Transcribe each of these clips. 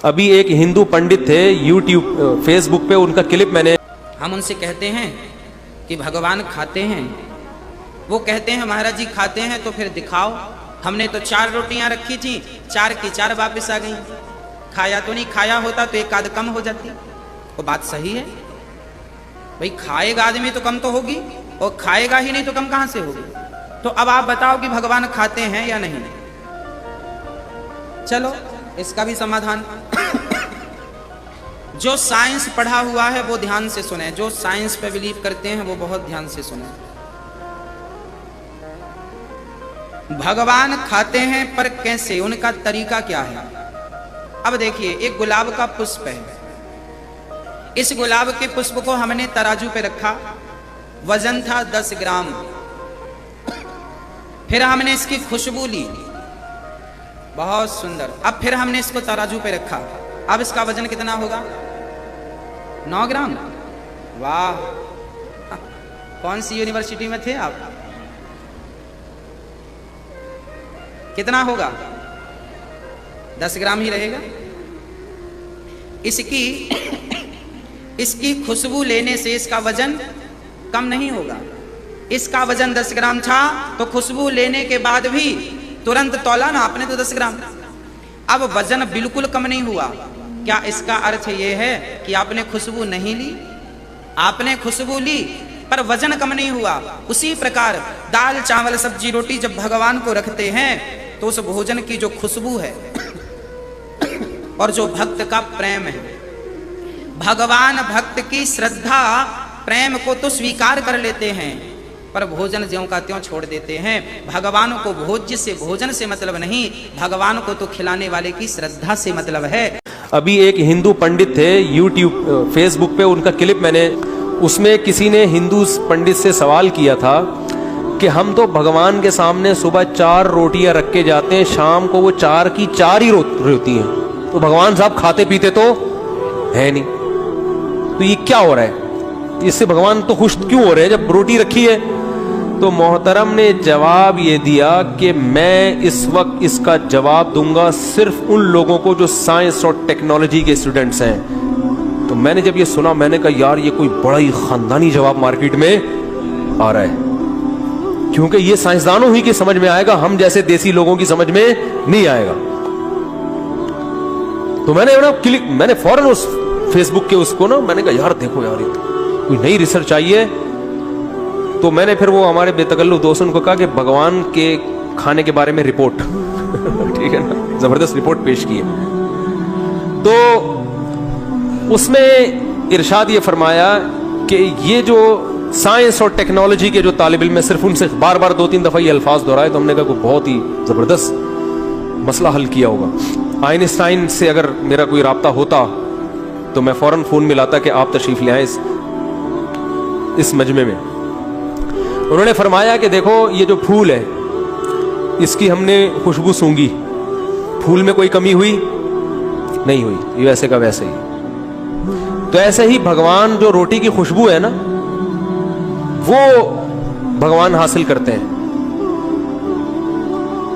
अभी एक हिंदू पंडित थे यूट्यूब फेसबुक पे, उनका क्लिप मैंने। हम उनसे कहते हैं कि भगवान खाते हैं, वो कहते हैं महाराज जी खाते हैं तो फिर दिखाओ। हमने तो 4 रोटियां रखी थी, 4 की 4 वापस आ गई। खाया तो नहीं, खाया होता तो एक आध कम हो जाती। वो बात सही है भाई, खाएगा आदमी तो कम तो होगी, और खाएगा ही नहीं तो कम कहां से होगी। तो अब आप बताओ कि भगवान खाते हैं या नहीं। चलो इसका भी समाधान। जो साइंस पढ़ा हुआ है वो ध्यान से सुने, जो साइंस पे बिलीव करते हैं वो बहुत ध्यान से सुने। भगवान खाते हैं पर कैसे, उनका तरीका क्या है। अब देखिए, एक गुलाब का पुष्प है, इस गुलाब के पुष्प को हमने तराजू पे रखा, वजन था 10 ग्राम। फिर हमने इसकी खुशबू ली, बहुत सुंदर। अब फिर हमने इसको तराजू पे रखा, अब इसका वजन कितना होगा? 9 ग्राम। वाह, कौन सी यूनिवर्सिटी में थे आप? कितना होगा? 10 ग्राम ही रहेगा। इसकी खुशबू लेने से इसका वजन कम नहीं होगा। इसका वजन 10 ग्राम था तो खुशबू लेने के बाद भी तुरंत तौला ना आपने तो 10 ग्राम। अब वजन बिल्कुल कम नहीं हुआ। क्या इसका अर्थ यह है कि आपने खुशबू नहीं ली? आपने खुशबू ली पर वजन कम नहीं हुआ। उसी प्रकार दाल चावल सब्जी रोटी जब भगवान को रखते हैं तो उस भोजन की जो खुशबू है और जो भक्त का प्रेम है, भगवान भक्त की श्रद्धा प्रेम को तो स्वीकार कर लेते हैं पर भोजन ज्यों का त्यों छोड़ देते हैं। भगवान को भोज्य से भोजन से मतलब नहीं, भगवान को तो खिलाने वाले की श्रद्धा से मतलब है। अभी एक हिंदू पंडित थे यूट्यूब फेसबुक पे, उनका क्लिप मैंने, उसमें किसी ने हिंदू पंडित से सवाल किया था कि हम तो भगवान के सामने सुबह 4 रोटियां रख के जाते हैं, शाम को वो 4 की 4 ही रोती हैं, तो भगवान साहब खाते पीते तो है नहीं, तो ये क्या हो रहा है? इससे भगवान तो खुश क्यों हो रहे हैं जब रोटी रखी है? तो मोहतरम ने जवाब ये दिया कि मैं इस वक्त इसका जवाब दूंगा सिर्फ उन लोगों को जो साइंस और टेक्नोलॉजी के स्टूडेंट्स हैं। तो मैंने जब ये सुना, मैंने कहा यार ये कोई बड़ा ही खानदानी जवाब मार्केट में आ रहा है, क्योंकि ये साइंसदानों ही की समझ में आएगा, हम जैसे देसी लोगों की समझ में नहीं आएगा। तो मैंने फौरन उस फेसबुक के उसको ना, मैंने कहा यार देखो यार ये कोई नई रिसर्च आई है। तो मैंने फिर वो हमारे बेतकल्लुफ दोस्तों को कहा कि भगवान के खाने के बारे में रिपोर्ट ठीक है ना, जबरदस्त रिपोर्ट पेश की है। तो उसमें इरशाद ये फरमाया कि ये जो साइंस और टेक्नोलॉजी के जो तालिब इल्म, सिर्फ उनसे बार बार 2-3 दफा ये अल्फाज दोहराए, तो हमने कहा कोई बहुत ही जबरदस्त मसला हल किया होगा। आइंस्टाइन से अगर मेरा कोई राब्ता होता तो मैं फौरन फोन मिलाता कि आप तशरीफ ले आए इस मजमे में। उन्होंने फरमाया कि देखो ये जो फूल है इसकी हमने खुशबू सूंघी, फूल में कोई कमी हुई नहीं हुई, ये वैसे का वैसे ही। तो ऐसे ही भगवान जो रोटी की खुशबू है ना, वो भगवान हासिल करते हैं,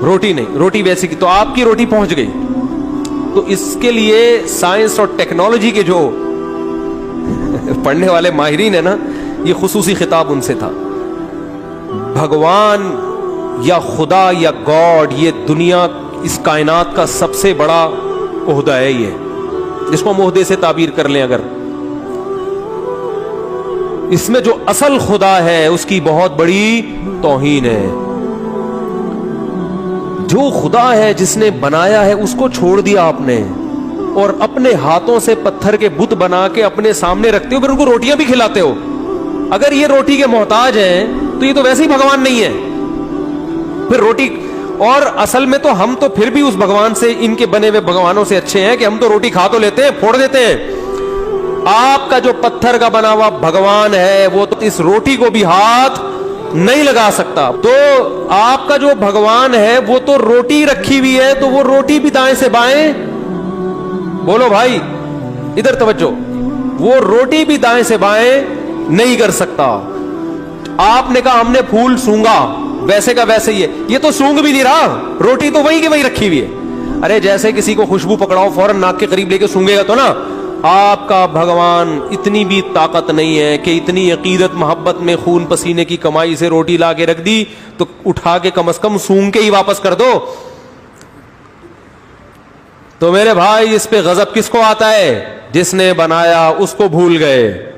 रोटी नहीं। रोटी वैसे की तो आपकी रोटी पहुंच गई, तो इसके लिए साइंस और टेक्नोलॉजी के जो पढ़ने वाले माहिरीन है ना, ये खुसूसी खिताब उनसे था। भगवान या खुदा या गॉड, ये दुनिया, इस कायनात का सबसे बड़ा ओहदा है ये, इसको हम ओहदे से ताबीर कर लें अगर। इसमें जो असल खुदा है उसकी बहुत बड़ी तौहीन है। जो खुदा है जिसने बनाया है उसको छोड़ दिया आपने, और अपने हाथों से पत्थर के बुत बना के अपने सामने रखते हो, फिर उनको रोटियां भी खिलाते हो। अगर ये रोटी के मोहताज हैं तो ये तो वैसे ही भगवान नहीं है फिर रोटी। और असल में तो हम तो फिर भी उस भगवान से, इनके बने हुए भगवानों से अच्छे हैं कि हम तो रोटी खा तो लेते हैं, फोड़ देते हैं। आपका जो पत्थर का बना हुआ भगवान है वो तो इस रोटी को भी हाथ नहीं लगा सकता। तो आपका जो भगवान है वो तो रोटी रखी हुई है, तो वो रोटी भी दाएं से बाएं, बोलो भाई इधर तवज्जो, वो रोटी भी दाएं से बाएं नहीं कर सकता। आपने कहा हमने फूल सूंघा, वैसे का वैसे ही है, ये तो सूंघ भी नहीं रहा, रोटी तो वहीं की वहीं रखी हुई है। ارے جیسے کسی کو خوشبو پکڑاؤ فوراً ناک کے قریب لے کے سونگے گا تو نا. آپ کا بھگوان اتنی بھی طاقت نہیں ہے کہ اتنی عقیدت محبت میں خون پسینے کی کمائی سے روٹی لا کے رکھ دی تو اٹھا کے کم از کم سونگ کے ہی واپس کر دو. تو میرے بھائی اس پہ غضب کس کو آتا ہے؟ جس نے بنایا اس کو بھول گئے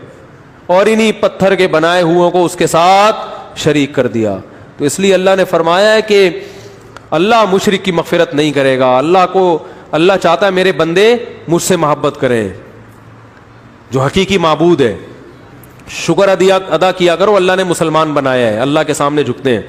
اور انہی پتھر کے بنائے ہوئوں کو اس کے ساتھ شریک کر دیا. تو اس لیے اللہ نے فرمایا ہے کہ اللہ مشرک کی مغفرت نہیں کرے گا. اللہ چاہتا ہے میرے بندے مجھ سے محبت کریں جو حقیقی معبود ہے. شکر ادا کیا کرو, اللہ نے مسلمان بنایا ہے, اللہ کے سامنے جھکتے ہیں.